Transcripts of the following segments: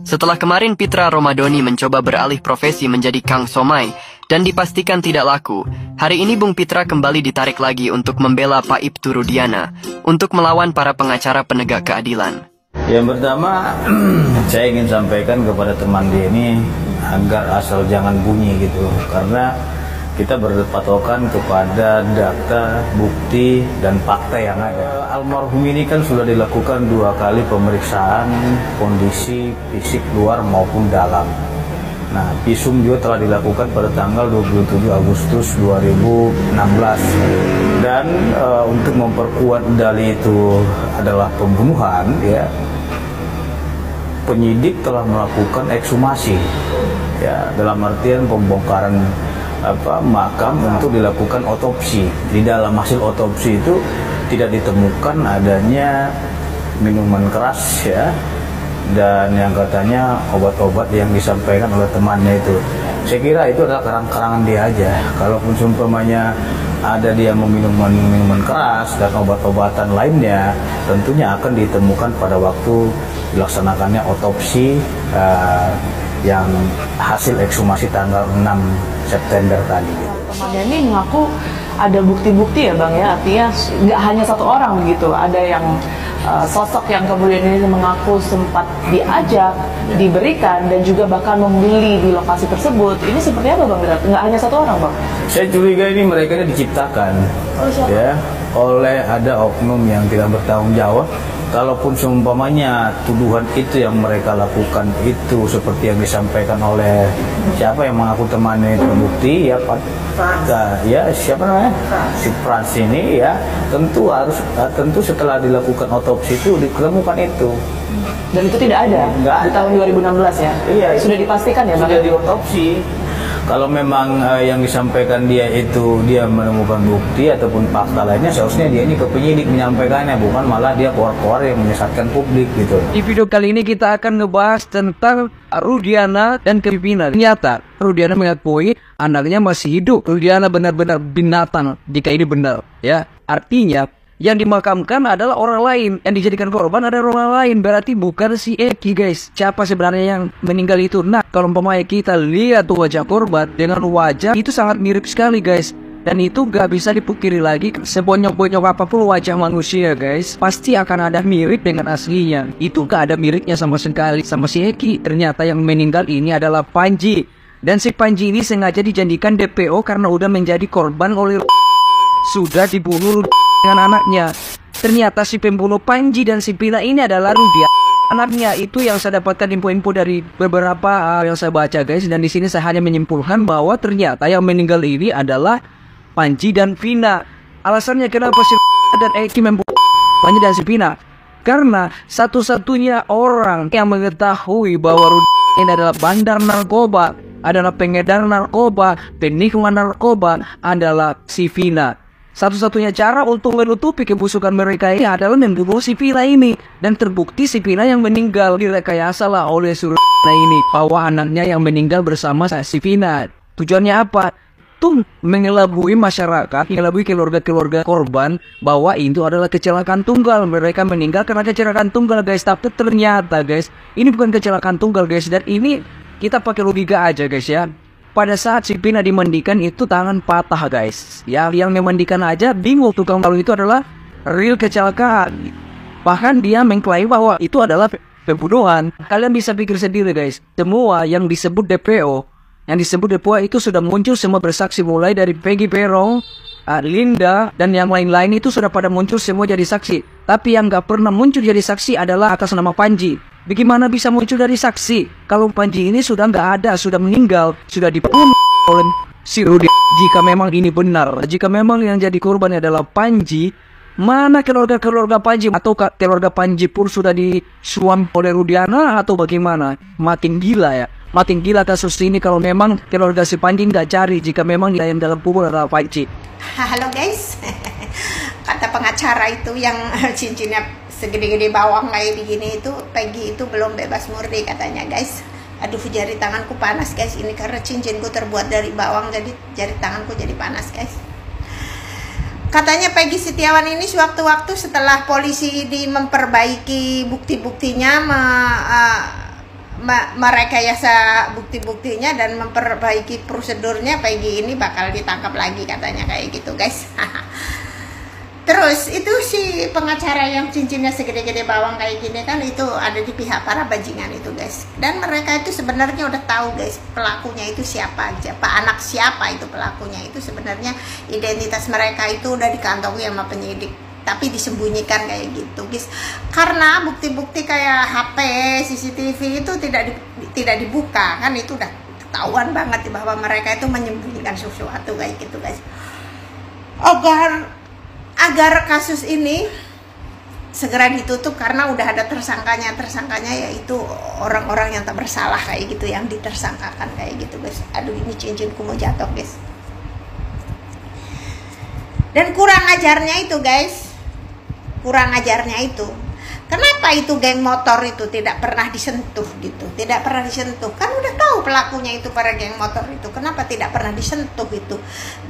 Setelah kemarin Pitra Romadoni mencoba beralih profesi menjadi Kang Somai dan dipastikan tidak laku, hari ini Bung Pitra kembali ditarik lagi untuk membela Pak Ibtu Rudiana untuk melawan para pengacara penegak keadilan. Yang pertama, saya ingin sampaikan kepada teman dia ini agar asal jangan bunyi gitu, karena kita berpatokan kepada data, bukti, dan fakta yang ada. Almarhum ini kan sudah dilakukan 2 kali pemeriksaan kondisi fisik luar maupun dalam. Nah, visum juga telah dilakukan pada tanggal 27 Agustus 2016. Dan untuk memperkuat dalih itu adalah pembunuhan, ya, penyidik telah melakukan ekshumasi, ya, dalam artian pembongkaran makam untuk dilakukan otopsi. Di dalam hasil otopsi itu tidak ditemukan adanya minuman keras, ya, dan yang katanya obat-obat yang disampaikan oleh temannya itu. Saya kira itu adalah karang-karangan dia aja. Kalaupun seumpamanya ada dia meminum minuman keras dan obat-obatan lainnya, tentunya akan ditemukan pada waktu dilaksanakannya otopsi yang hasil ekshumasi tanggal 6 September tadi. Temannya ini mengaku ada bukti-bukti ya Bang ya, artinya nggak hanya satu orang begitu, ada yang sosok yang kemudian ini mengaku sempat diajak, diberikan, dan juga bahkan membeli di lokasi tersebut. Ini seperti apa Bang? Nggak hanya satu orang Bang? Saya curiga ini mereka diciptakan ya oleh ada oknum yang tidak bertanggung jawab. Kalaupun seumpamanya tuduhan itu yang mereka lakukan itu seperti yang disampaikan oleh siapa yang mengaku temannya itu bukti, ya Pak, ya siapa namanya, si Frans ini, ya tentu setelah dilakukan otopsi itu ditemukan itu. Dan itu tidak ada di tahun 2016 ya? Iya, sudah dipastikan ya Bang? Sudah diotopsi. Kalau memang yang disampaikan dia itu dia menemukan bukti ataupun fakta lainnya, seharusnya dia ini ke penyidik menyampaikannya, bukan malah dia keluar-keluar yang menyesatkan publik gitu. Di video kali ini kita akan ngebahas tentang Rudiana dan Pipina. Ternyata Rudiana mengakui anaknya masih hidup. Rudiana benar-benar binatang jika ini benar, ya. Artinya yang dimakamkan adalah orang lain, yang dijadikan korban adalah orang lain. Berarti bukan si Eki, guys. Siapa sebenarnya yang meninggal itu? Nah, kalau umpamanya kita lihat wajah korban dengan wajah itu sangat mirip sekali, guys. Dan itu gak bisa dipungkiri lagi, sebonyok-bonyok apapun wajah manusia, guys, pasti akan ada mirip dengan aslinya. Itu gak ada miripnya sama sekali sama si Eki. Ternyata yang meninggal ini adalah Panji. Dan si Panji ini sengaja dijadikan DPO karena udah menjadi korban oleh sudah dibunuh dengan anaknya. Ternyata si pembunuh Panji dan si Pina ini adalah Rudiana, anaknya. Itu yang saya dapatkan info-info dari beberapa yang saya baca, guys. Dan di sini saya hanya menyimpulkan bahwa ternyata yang meninggal ini adalah Panji dan Pina. Alasannya kenapa si dan Eki membunuh Panji dan si Pina? Karena satu-satunya orang yang mengetahui bahwa Rudiana ini adalah bandar narkoba, adalah pengedar narkoba, penikmat narkoba, adalah si Pina. Satu-satunya cara untuk menutupi kebusukan mereka ini adalah membunuh si Pina ini. Dan terbukti si Pina yang meninggal direkayasa lah oleh Rudiana ini, bahwa anaknya yang meninggal bersama si Pina. Tujuannya apa? Tuh mengelabui masyarakat, mengelabui keluarga-keluarga korban bahwa itu adalah kecelakaan tunggal. Mereka meninggal karena kecelakaan tunggal, guys. Tapi ternyata, guys, ini bukan kecelakaan tunggal, guys. Dan ini kita pakai logika aja, guys, ya. Pada saat si Pina dimandikan itu tangan patah, guys. Ya, yang memandikan aja bingung tukang kalau itu adalah real kecelakaan. Bahkan dia mengklaim bahwa itu adalah pembunuhan. Kalian bisa pikir sendiri, guys. Semua yang disebut DPO, itu sudah muncul semua bersaksi, mulai dari Peggy Perong, Linda, dan yang lain-lain itu sudah pada muncul semua jadi saksi. Tapi yang gak pernah muncul jadi saksi adalah atas nama Panji. Bagaimana bisa muncul dari saksi kalau Panji ini sudah nggak ada, sudah meninggal, sudah dibunuh oleh si Rudiana? Jika memang ini benar, jika memang yang jadi korban adalah Panji, mana keluarga-keluarga Panji? Atau keluarga Panji pun sudah disuam oleh Rudiana atau bagaimana? Makin gila ya, makin gila kasus ini kalau memang keluarga si Panji nggak cari, jika memang yang dalam kubur adalah Panji. Halo guys, kata pengacara itu yang cincinnya segede-gede bawang kayak begini itu, Peggy itu belum bebas murni katanya, guys. Aduh, jari tanganku panas, guys. Ini karena cincinku terbuat dari bawang, jadi jari tanganku jadi panas, guys. Katanya Peggy Setiawan ini sewaktu-waktu setelah polisi memperbaiki bukti-buktinya, merekayasa bukti-buktinya dan memperbaiki prosedurnya, Peggy ini bakal ditangkap lagi katanya kayak gitu guys. Terus itu si pengacara yang cincinnya segede-gede bawang kayak gini kan, itu ada di pihak para bajingan itu guys. Dan mereka itu sebenarnya udah tahu guys pelakunya itu siapa aja, anak siapa itu pelakunya. Itu sebenarnya identitas mereka itu udah dikantongi sama penyidik, tapi disembunyikan kayak gitu guys. Karena bukti-bukti kayak HP, CCTV itu tidak dibuka kan, itu udah ketahuan banget bahwa mereka itu menyembunyikan sesuatu kayak gitu guys. Agar kasus ini segera ditutup karena udah ada tersangkanya yaitu orang-orang yang tak bersalah kayak gitu yang ditersangkakan kayak gitu guys. Aduh, ini cincinku mau jatuh guys. Dan kurang ajarnya itu guys, kenapa itu geng motor itu tidak pernah disentuh gitu, tidak pernah disentuh, kan udah tahu pelakunya itu para geng motor itu, kenapa tidak pernah disentuh itu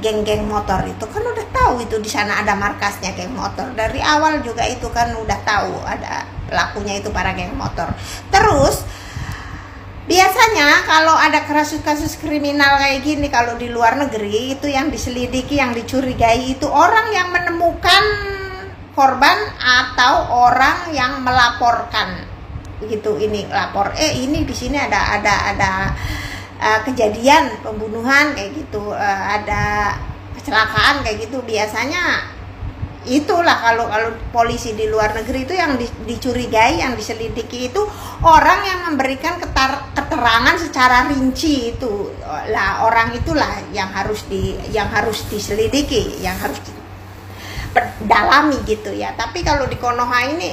geng-geng motor itu, kan udah tahu itu di sana ada markasnya geng motor dari awal juga, itu kan udah tahu ada pelakunya itu para geng motor. Terus biasanya kalau ada kasus-kasus kriminal kayak gini, kalau di luar negeri itu yang diselidiki, yang dicurigai itu orang yang menemukan korban atau orang yang melaporkan gitu. Ini lapor, ini di sini ada kejadian pembunuhan kayak gitu, ada kecelakaan kayak gitu. Biasanya itulah kalau polisi di luar negeri itu yang dicurigai, yang diselidiki itu orang yang memberikan keterangan secara rinci itu lah, orang itulah yang harus diselidiki, yang harus dalami gitu ya. Tapi kalau di Konoha ini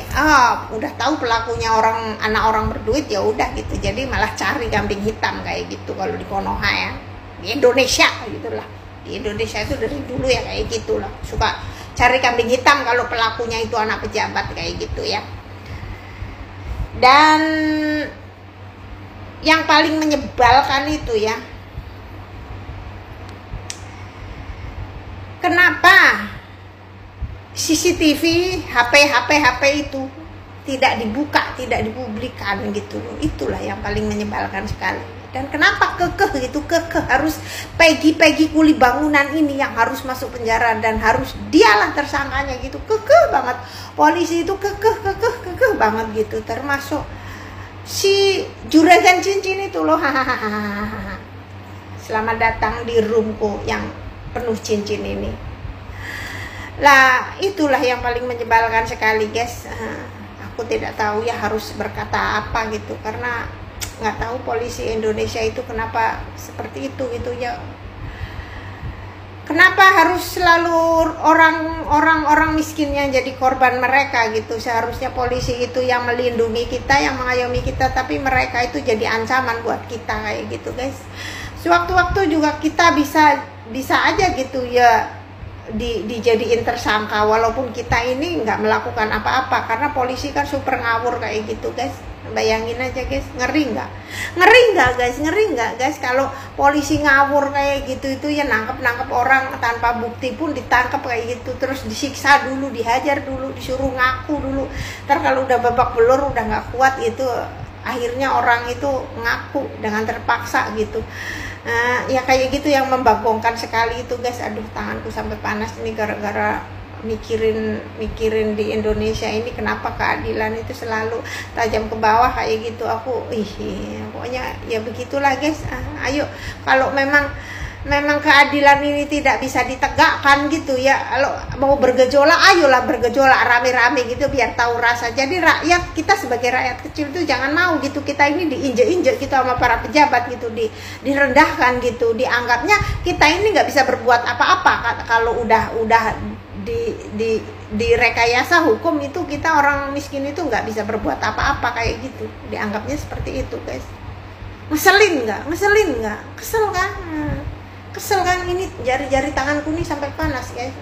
udah tahu pelakunya anak orang berduit, ya udah gitu, jadi malah cari kambing hitam kayak gitu kalau di Konoha ya. Di Indonesia gitulah, di Indonesia itu dari dulu ya kayak gitulah, suka cari kambing hitam kalau pelakunya itu anak pejabat kayak gitu ya. Dan yang paling menyebalkan itu ya, kenapa CCTV, HP itu tidak dibuka, tidak dipublikkan gitu. Itulah yang paling menyebalkan sekali. Dan kenapa kekeh harus Peggy kuli bangunan ini yang harus masuk penjara dan harus dialah tersangkanya gitu. Kekeh banget. Polisi itu kekeh banget gitu. Termasuk si juragan cincin itu loh. Selamat datang di roomku yang penuh cincin ini. Lah itulah yang paling menyebalkan sekali guys. Aku tidak tahu ya harus berkata apa gitu, karena nggak tahu polisi Indonesia itu kenapa seperti itu gitu ya. Kenapa harus selalu orang miskinnya jadi korban mereka gitu. Seharusnya polisi itu yang melindungi kita, yang mengayomi kita, tapi mereka itu jadi ancaman buat kita kayak gitu guys. Sewaktu-waktu juga kita bisa aja gitu ya dijadiin tersangka walaupun kita ini nggak melakukan apa-apa, karena polisi kan super ngawur kayak gitu guys. Bayangin aja guys, ngeri nggak guys kalau polisi ngawur kayak gitu, itu ya nangkep orang tanpa bukti pun ditangkap kayak gitu, terus disiksa dulu, dihajar dulu, disuruh ngaku dulu. Ntar kalau udah babak belur, udah nggak kuat itu, akhirnya orang itu ngaku dengan terpaksa gitu. Ya kayak gitu yang membagongkan sekali itu guys. Aduh, tanganku sampai panas ini gara-gara mikirin di Indonesia ini kenapa keadilan itu selalu tajam ke bawah kayak gitu. Aku pokoknya ya begitulah guys. Ayo, kalau memang keadilan ini tidak bisa ditegakkan gitu ya, kalau mau bergejolak, ayolah bergejolak rame-rame gitu biar tahu rasa. Jadi rakyat, kita sebagai rakyat kecil itu jangan mau gitu kita ini diinjek-injek gitu sama para pejabat gitu, direndahkan gitu, dianggapnya kita ini nggak bisa berbuat apa-apa. Kalau udah di rekayasa hukum itu, kita orang miskin itu nggak bisa berbuat apa-apa kayak gitu, dianggapnya seperti itu guys. Ngeselin nggak? Kesel kan ini jari-jari tanganku nih sampai panas guys.